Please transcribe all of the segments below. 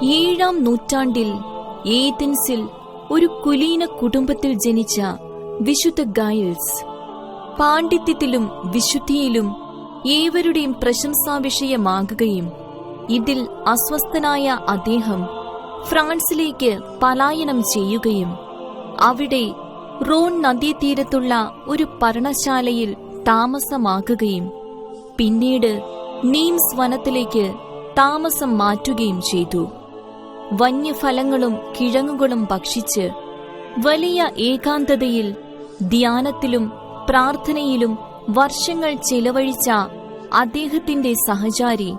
7-ാം നൂറ്റാണ്ടിൽ ഏഥൻസിൽ ഒരു കുലീന കുടുംബത്തിൽ ജനിച്ച വിശുദ്ധ ഗൈൽസ് പാണ്ഡിത്യത്തിലും വിശുദ്ധിയിലും ഏവരുടെയും പ്രശംസാവിഷയമാകുകയും ഇതിൽ അസ്വസ്ഥനായ അദ്ദേഹം ഫ്രാൻസിലേക്ക് പലായനം ചെയ്യുകയും അവിടെ റോൺ നദീതീരത്തുള്ള ഒരു പർണശാലയിൽ താമസമാക്കുകയും പിന്നീട് നീംസ് വനത്തിലേക്ക് താമസം മാറ്റുകയും ചെയ്തു. വന്യഫലങ്ങളും കിഴങ്ങുകളും ഭക്ഷിച്ച് വലിയ ഏകാന്തതയിൽ ധ്യാനത്തിലും പ്രാർത്ഥനയിലും വർഷങ്ങൾ ചെലവഴിച്ച അദ്ദേഹത്തിന്റെ സഹചാരി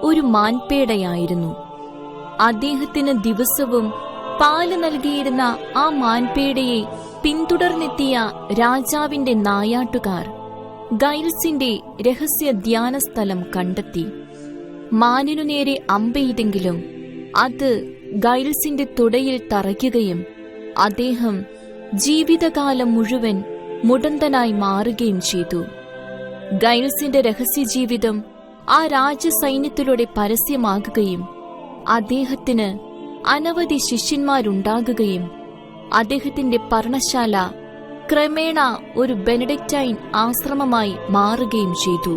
ഒരു മാൻപേടയായിരുന്നു. അദ്ദേഹത്തിന് ദിവസവും പാല് നൽകിയിരുന്ന ആ മാൻപേടയെ പിന്തുടർന്നെത്തിയ രാജാവിന്റെ നായാട്ടുകാർ ഗൈൽസിന്റെ രഹസ്യ ധ്യാനസ്ഥലം കണ്ടെത്തി. മാനിനു നേരെ അമ്പെയ്തെങ്കിലും അത് ഗൈൽസിന്റെ തുടയിൽ തറയ്ക്കുകയും അദ്ദേഹം ജീവിതകാലം മുഴുവൻ മുടന്തനായി മാറുകയും ചെയ്തു. ഗൈൽസിന്റെ രഹസ്യജീവിതം ആ രാജസൈന്യത്തിലൂടെ പരസ്യമാകുകയും അദ്ദേഹത്തിന് അനവധി ശിഷ്യന്മാരുണ്ടാകുകയും അദ്ദേഹത്തിന്റെ പർണശാല ക്രമേണ ഒരു ബെനഡിക്റ്റൈൻ ആശ്രമമായി മാറുകയും ചെയ്തു.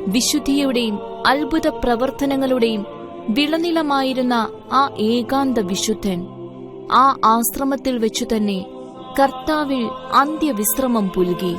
വിശുദ്ധിയുടെയും അത്ഭുത പ്രവർത്തനങ്ങളുടെയും വിളനിലമായിരുന്ന ആ ഏകാന്ത വിശുദ്ധൻ ആ ആശ്രമത്തിൽ വെച്ചുതന്നെ കർത്താവിൽ അന്ത്യവിശ്രമം പുൽകി.